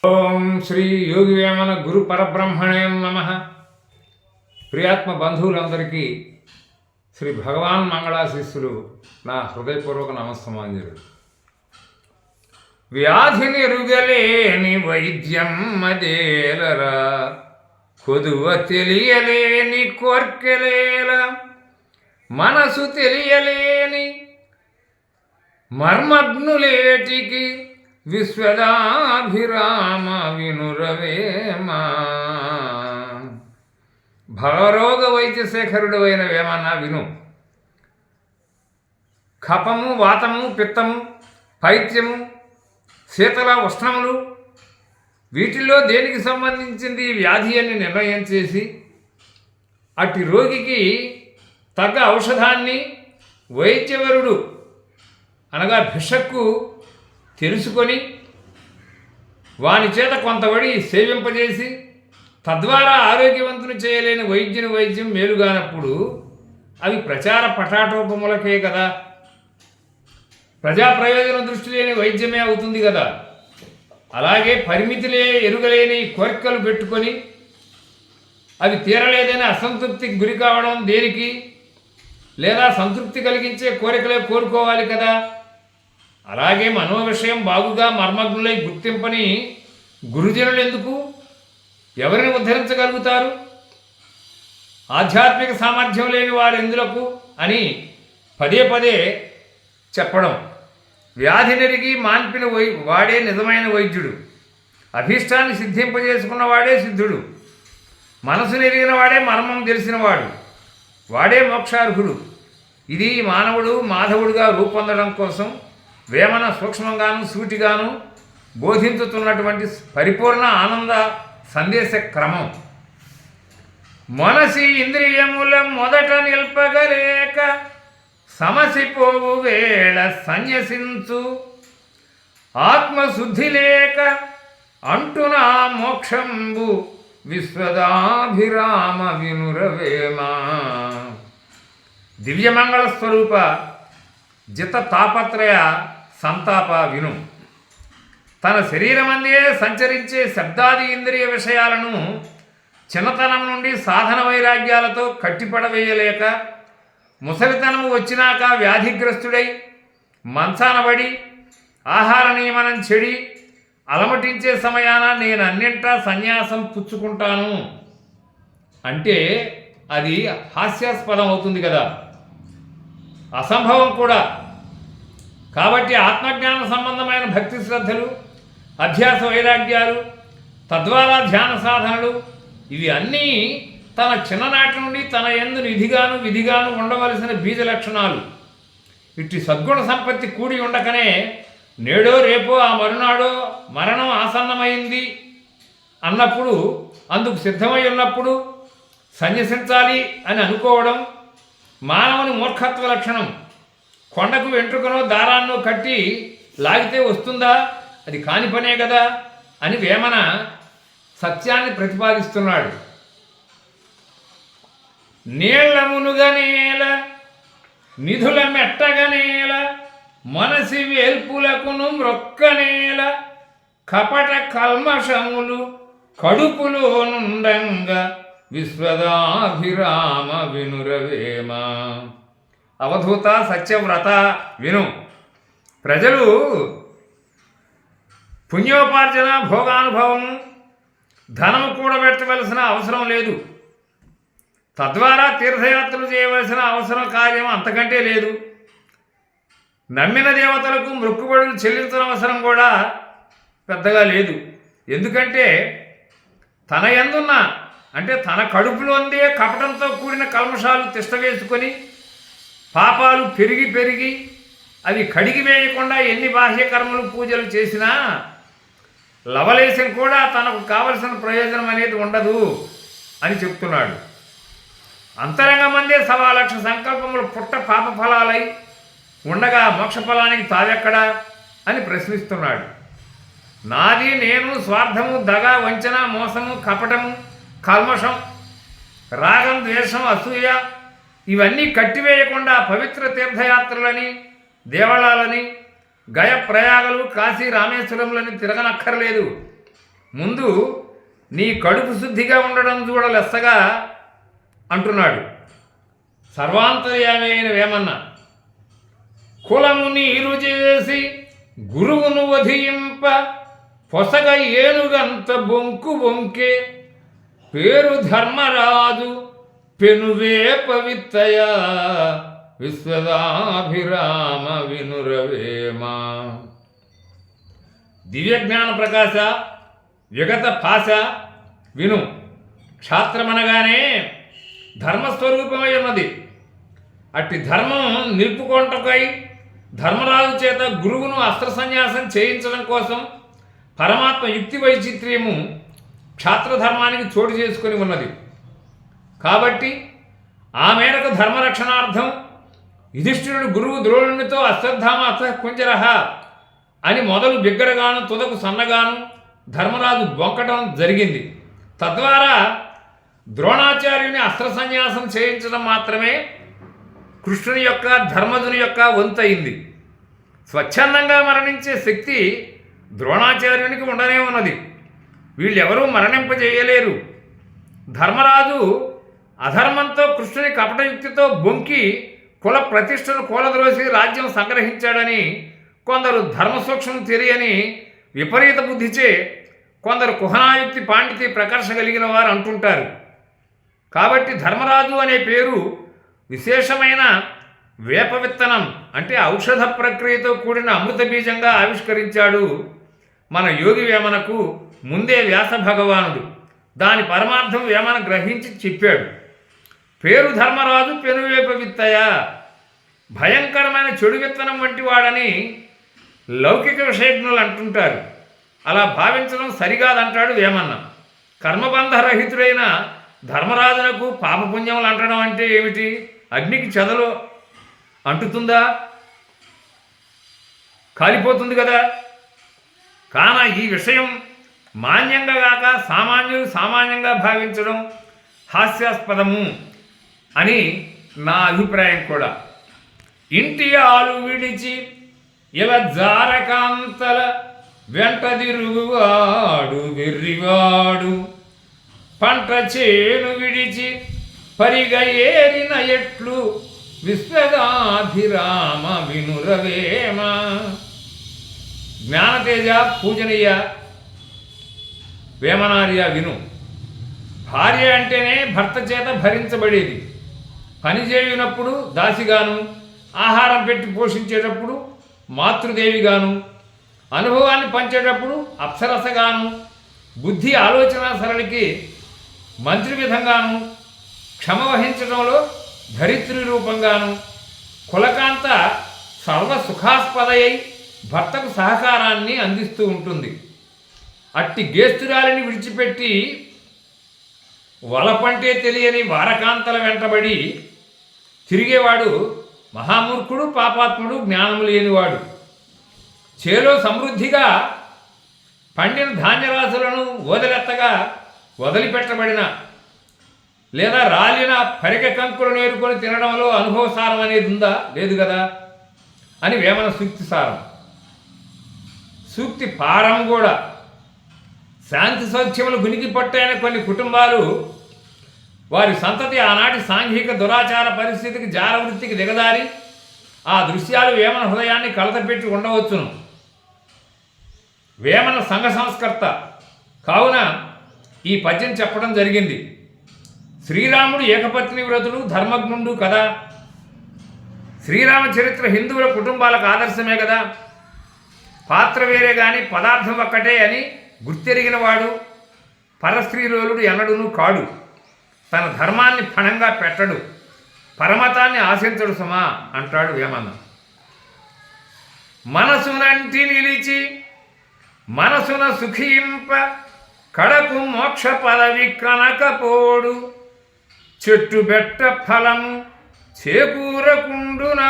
ఓం శ్రీ యోగి వేమన గురు పరబ్రహ్మణే నమః. ప్రియాత్మ బంధువులందరికీ శ్రీ భగవాన్ మంగళాశీస్సులు, నా హృదయపూర్వక నమస్తమాంజలు. వ్యాధిని రుగలేని వైద్యం మదేలరా, కొదువ తెలియలేని కోర్కెలేల, మనసు తెలియలేని మర్మగ్నులేటికి విశ్వదాభిరామ వినురవేమా. భవరోగ వైద్యశేఖరుడు అయిన వేమన విను. కపము, వాతము, పిత్తము, పైత్యము, శీతల ఉష్ణములు, వీటిల్లో దేనికి సంబంధించింది వ్యాధి అని నిర్ణయం చేసి అట్టి రోగికి తగ్గ ఔషధాన్ని వైద్యవరుడు అనగా భిషక్కు తెలుసుకొని వాని చేత కొంతవడి సేవింపజేసి తద్వారా ఆరోగ్యవంతుని చేయలేని వైద్యుని వైద్యం మేలుగానప్పుడు అవి ప్రచార పటాటోపములకే కదా, ప్రజా ప్రయోజనం దృష్టి లేని వైద్యమే అవుతుంది కదా. అలాగే పరిమితిలే ఎరుగలేని కోరికలు పెట్టుకొని అవి తీరలేదని అసంతృప్తికి గురి కావడం దేనికి? లేదా సంతృప్తి కలిగించే కోరికలే కోరుకోవాలి కదా. అలాగే మనో విషయం బాగుగా మర్మగ్నులై గుర్తింపని గురుజనులు ఎందుకు, ఎవరిని ఉద్ధరించగలుగుతారు? ఆధ్యాత్మిక సామర్థ్యం లేని వారు ఎందులకు అని పదే పదే చెప్పడం. వ్యాధి నెరిగి మాన్పిన వాడే నిజమైన వైద్యుడు. అభీష్టాన్ని సిద్ధింపజేసుకున్నవాడే సిద్ధుడు. మనసు నెరిగిన వాడే మర్మం తెలిసినవాడు. వాడే మోక్షార్హుడు. ఇది మానవుడు మాధవుడిగా రూపొందడం కోసం వేమన సూక్ష్మంగాను సూటిగాను బోధించుతున్నటువంటి పరిపూర్ణ ఆనంద సందేశ క్రమం. మనసి ఇంద్రియముల మొదట నిల్పగలేక సమసిపోవు వేళ సన్యసించు, ఆత్మశుద్ధి లేక అంటునా మోక్షంబు విశ్వదాభిరామ వినురవేమా. దివ్యమంగళ స్వరూప జిత తాపత్రయ సంతాప విను. తన శరీరమందే సంచరించే శబ్దాది ఇంద్రియ విషయాలను చిన్నతనం నుండి సాధన వైరాగ్యాలతో కట్టిపడవేయలేక ముసలితనము వచ్చినాక వ్యాధిగ్రస్తుడై మంచానబడి ఆహార నియమనం చెడి అలమటించే సమయాన నేను అన్నింటా సన్యాసం పుచ్చుకుంటాను అంటే అది హాస్యాస్పదం అవుతుంది కదా, అసంభవం కూడా. కాబట్టి ఆత్మజ్ఞాన సంబంధమైన భక్తి శ్రద్ధలు, అధ్యాస వైరాగ్యాలు, తద్వారా ధ్యాన సాధనలు, ఇవి అన్నీ తన చిన్ననాటి నుండి తన యందు విధిగాను ఉండవలసిన బీజ లక్షణాలు. ఇట్టి సద్గుణ సంపత్తి కూడి ఉండకనే నేడో రేపో ఆ మరునాడో మరణం ఆసన్నమైంది అన్నప్పుడు, అందుకు సిద్ధమై ఉన్నప్పుడు సన్యసించాలి అని అనుకోవడం మానవుని మూర్ఖత్వ లక్షణం. కొండకు వెంట్రుకనో దారాన్నో కట్టి లాగితే వస్తుందా? అది కాని పనే కదా అని వేమన సత్యాన్ని ప్రతిపాదిస్తున్నాడు. నీళ్ల మునుగనేల నిధుల మెట్టగనేల, మనసి వేల్పులకును మ్రొక్కనేల, కపట కల్మషములు కడుపులో నుండంగా విశ్వదాభిరామ వినురవేమ. అవధూత సత్యవ్రత విను. ప్రజలు పుణ్యోపార్జన, భోగానుభవం, ధనము కూడబెట్టవలసిన అవసరం లేదు. తద్వారా తీర్థయాత్రలు చేయవలసిన అవసరం కార్యం అంతకంటే లేదు. నమ్మిన దేవతలకు మొక్కుబడులు చెల్లించిన అవసరం కూడా పెద్దగా లేదు. ఎందుకంటే తన యందున్న అంటే తన కడుపులో అందే కపటంతో కూడిన కల్మషాలు తిష్టవేసుకొని పాపాలు పెరిగి అవి కడిగి వేయకుండా ఎన్ని బాహ్య కర్మలు పూజలు చేసినా లవలేశం కూడా తనకు కావలసిన ప్రయోజనం అనేది ఉండదు అని చెప్తున్నాడు. అంతరంగమందే 1,00,000 సంకల్పములు పుట్ట పాప ఫలాలై ఉండగా మోక్ష ఫలానికి తావెక్కడా అని ప్రశ్నిస్తున్నాడు. నాది నేను, స్వార్థము, దగ, వంచన, మోసము, కపటము, కల్మషం, రాగం, ద్వేషం, అసూయ ఇవన్నీ కట్టివేయకుండా పవిత్ర తీర్థయాత్రలని, దేవాలయాలని, గయ ప్రయాగలు, కాశీ రామేశ్వరములని తిరగనక్కర్లేదు. ముందు నీ కడుపు శుద్ధిగా ఉండడం చూడలెస్సగా అంటున్నాడు సర్వాంతర్యామి అయిన వేమన్న. కులము నీరు చేసి గురువును వధింప పొసగ ఏనుగంత బొంకు బొంకే పేరు ధర్మరాజు పెనువేప విత్తయ విశ్వదాభిరామ వినురవేమ. దివ్యజ్ఞాన ప్రకాశ విగత భాష విను. క్షాత్రమనగానే ధర్మస్వరూపమై ఉన్నది. అట్టి ధర్మం నిలుపుకొంటకై ధర్మరాజు చేత గురువును అస్త్ర సన్యాసం చేయించడం కోసం పరమాత్మ యుక్తి వైచిత్ర్యము క్షాత్రధర్మానికి చోటు చేసుకొని ఉన్నది. కాబట్టి ఆ మేరకు ధర్మరక్షణార్థం యుధిష్ఠిరుడు గురువు ద్రోణునితో అశ్వత్థామ అథ కుంజరహ అని మొదలు బిగ్గరగాను తుదకు సన్నగాను ధర్మరాజు బొంకటం జరిగింది. తద్వారా ద్రోణాచార్యుని అస్త్ర సన్యాసం చేయించడం మాత్రమే కృష్ణుని యొక్క ధర్మజుని యొక్క వంతయింది. స్వచ్ఛందంగా మరణించే శక్తి ద్రోణాచార్యునికి ఉండనే ఉన్నది. వీళ్ళెవరూ మరణింపజేయలేరు. ధర్మరాజు అధర్మంతో కృష్ణుని కపటయుక్తితో బొంకి కుల ప్రతిష్టను కూలద్రోసి రాజ్యం సంగ్రహించాడని కొందరు ధర్మసూక్ష్మం తెలియని విపరీత బుద్ధిచే కొందరు కుహనాయుక్తి పాండితి ప్రకర్ష కలిగిన వారు అంటుంటారు. కాబట్టి ధర్మరాజు అనే పేరు విశేషమైన వేప విత్తనం అంటే ఔషధ ప్రక్రియతో కూడిన అమృత బీజంగా ఆవిష్కరించాడు మన యోగి వేమనకు ముందే వ్యాస భగవానుడు. దాని పరమార్థం వేమన గ్రహించి చెప్పాడు. పేరు ధర్మరాజు పెనువేప విత్తయ, భయంకరమైన చెడు విత్తనం వంటి వాడని లౌకిక విషయజ్ఞులు అంటుంటారు. అలా భావించడం సరికాదంటాడు వేమన్న. కర్మబంధరహితుడైన ధర్మరాజునకు పాపపుణ్యములు అంటడం అంటే ఏమిటి? అగ్నికి చెదలు అంటుతుందా? కాలిపోతుంది కదా. కాన ఈ విషయం మాన్యంగా కాక సామాన్యులు సామాన్యంగా భావించడం హాస్యాస్పదము అని నా అభిప్రాయం కూడా. ఇంటి ఆలు విడిచి ఇలా జారకాంతల వెంట తిరుగువాడు వెర్రివాడు, పంట చేను విడిచి పరిగ ఏరిన ఎట్లు విశ్వదాభిరామ వినురవేమ. జ్ఞానతేజ పూజనీయ వేమనార్య విను. భార్య అంటేనే భర్త చేత భరించబడేది. పని చేయనప్పుడు దాసిగాను, ఆహారం పెట్టి పోషించేటప్పుడు మాతృదేవిగాను, అనుభవాన్ని పంచేటప్పుడు అప్సరసగాను, బుద్ధి ఆలోచన సరళికి మంత్రి విధంగాను, క్షమ వహించడంలో ధరిత్రి రూపంగాను, కులకాంత సర్వ సుఖాస్పదయై భర్తకు సహకారాన్ని అందిస్తూ ఉంటుంది. అట్టి గేస్తురాలిని విడిచిపెట్టి వలపంటే తెలియని వారకాంతల వెంటబడి తిరిగేవాడు మహామూర్ఖుడు, పాపాత్ముడు, జ్ఞానము లేనివాడు. చేలో సమృద్ధిగా పండిన ధాన్యరాశులను వదిలెత్తగా వదిలిపెట్టబడిన లేదా రాలిన పరిగ కంకులు నేరుకొని తినడంలో అనుభవసారం అనేది ఉందా? లేదు కదా అని వేమన సూక్తి సారం. సూక్తి పారం కూడా. శాంతి సౌఖ్యములు గునికి పట్టైన కొన్ని కుటుంబాలు వారి సంతతి ఆనాటి సాంఘిక దురాచార పరిస్థితికి జారవృత్తికి దిగదారి ఆ దృశ్యాలు వేమన హృదయాన్ని కలతపెట్టి ఉండవచ్చును. వేమన సంఘ సంస్కర్త కావున ఈ పద్యం చెప్పడం జరిగింది. శ్రీరాముడు ఏకపత్ని వ్రతుడు, ధర్మజ్ఞుడు కదా. శ్రీరామ చరిత్ర హిందువుల కుటుంబాలకు ఆదర్శమే కదా. పాత్ర వేరే కానీ పదార్థం ఒక్కటే అని గుర్తెరిగినవాడు పరస్త్రీలోలుడు ఎన్నడూను కాడు. తన ధర్మాన్ని పణంగా పెట్టడు, పరమతాన్ని ఆశించడు సుమా అంటాడు వేమన్న. మనసునంటి నిలిచి మనసున సుఖింప కడకు మోక్ష పదవి కనకపోడు, చెట్టు బెట్ట ఫలము చేకూరకుండునా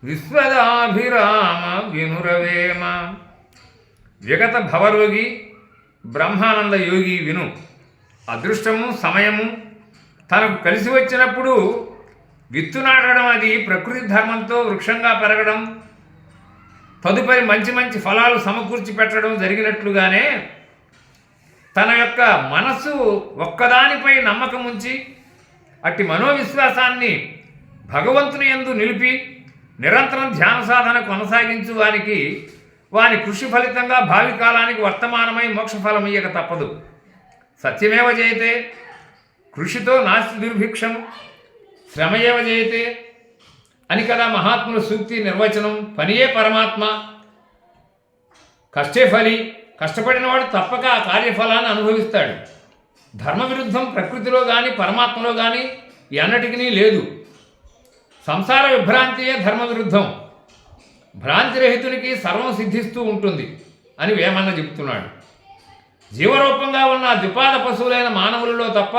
విశ్వదాభిరామ వినురవేమ. విగత భవరోగి బ్రహ్మానంద యోగి విను. అదృష్టము సమయము తనకు కలిసి వచ్చినప్పుడు విత్తు నాటడం, అది ప్రకృతి ధర్మంతో వృక్షంగా పెరగడం, తదుపరి మంచి మంచి ఫలాలు సమకూర్చి పెట్టడం జరిగినట్లుగానే తన యొక్క మనసు ఒక్కదానిపై నమ్మకం ఉంచి అట్టి మనోవిశ్వాసాన్ని భగవంతుని యందు నిలిపి నిరంతరం ధ్యాన సాధన కొనసాగించు వాని కృషి ఫలితంగా భావి కాలానికి వర్తమానమై మోక్షఫలమయ్యక తప్పదు. సత్యమేవ జయతే, కృషితో నాస్తి దుర్భిక్షం, శ్రమయేవ జయతే అని కదా మహాత్ముల సూక్తి నిర్వచనం. పనియే పరమాత్మ, కష్టే ఫలి. కష్టపడినవాడు తప్పక ఆ కార్యఫలాన్ని అనుభవిస్తాడు. ధర్మ విరుద్ధం ప్రకృతిలో కానీ పరమాత్మలో కానీ ఎన్నటికీ లేదు. సంసార విభ్రాంతియే ధర్మ విరుద్ధం. భ్రాంతిరహితునికి సర్వం సిద్ధిస్తూ ఉంటుంది అని వేమన్న చెబుతున్నాడు. జీవరూపంగా ఉన్న ద్విపాద పశువులైన మానవులలో తప్ప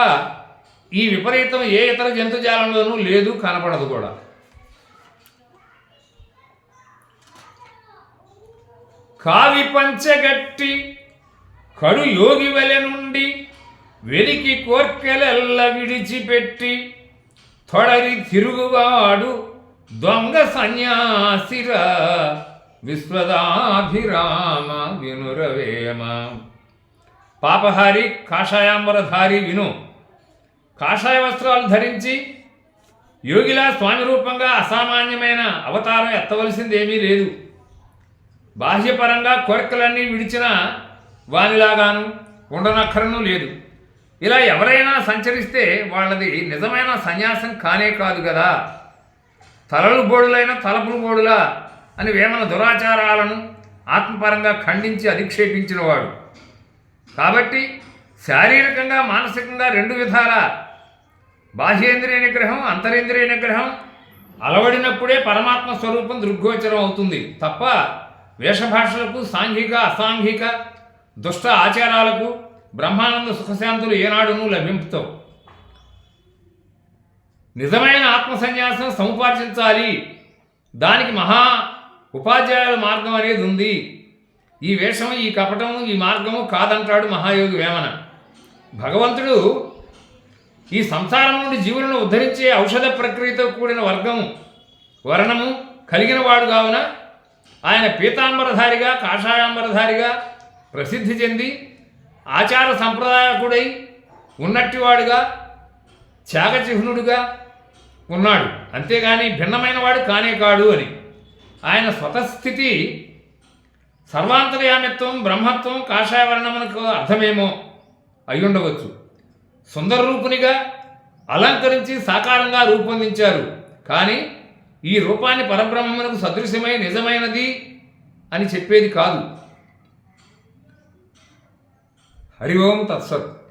ఈ విపరీతం ఏ ఇతర జంతుజాలంలోనూ లేదు, కనపడదు కూడా. కావి పంచగట్టి కడు యోగి వలె నుండి వెలికి కోర్కెలెల్ల విడిచిపెట్టి తొడరి తిరుగువాడు దొంగ సన్యాసిరా విశ్వదాభిరామ వినురవేమ. పాపహారి కాషాయాంబరధారి విను. కాషాయ వస్త్రాలు ధరించి యోగిలా స్వామి రూపంగా అసామాన్యమైన అవతారం ఎత్తవలసిందేమీ లేదు. బాహ్యపరంగా కోరికలన్నీ విడిచిన వానిలాగాను ఉండనక్కరను లేదు. ఇలా ఎవరైనా సంచరిస్తే వాళ్ళది నిజమైన సన్యాసం కానే కాదు కదా. తలలు బోడులైన తలపులు బోడులా అని వేమన దురాచారాలను ఆత్మపరంగా ఖండించి అధిక్షేపించినవాడు. కాబట్టి శారీరకంగా మానసికంగా రెండు విధాల బాహ్యేంద్రియ నిగ్రహం అంతరేంద్రియ నిగ్రహం అలవడినప్పుడే పరమాత్మ స్వరూపం దృగ్గోచరం అవుతుంది తప్ప వేషభాషలకు సాంఘిక అసాంఘిక దుష్ట ఆచారాలకు బ్రహ్మానంద సుఖశాంతులు ఏనాడునూ లభింపుతావు. నిజమైన ఆత్మసన్యాసం సముపార్జించాలి. దానికి మహా ఉపాధ్యాయుల మార్గం అనేది ఉంది. ఈ వేషము ఈ కపటము ఈ మార్గము కాదంటాడు మహాయోగి వేమన. భగవంతుడు ఈ సంసారం నుండి జీవులను ఉద్ధరించే ఔషధ ప్రక్రియతో కూడిన వర్ణము కలిగిన వాడు కావున ఆయన పీతాంబరధారిగా కాషాయాంబరధారిగా ప్రసిద్ధి చెంది ఆచార సంప్రదాయకుడై ఉన్నట్టివాడుగా త్యాగచిహ్నుడుగా ఉన్నాడు. అంతేగాని భిన్నమైన వాడు కానే కాడు అని. ఆయన స్వతస్థితి సర్వాంతర్యామిత్వం బ్రహ్మత్వం కాషాయవర్ణమునకు అర్థమేమో అయ్యుండవచ్చు. సుందర రూపునిగా అలంకరించి సాకారంగా రూపొందించారు. కానీ ఈ రూపాన్ని పరబ్రహ్మమునకు సదృశ్యమై నిజమైనది అని చెప్పేది కాదు. హరి ఓం తత్సత్.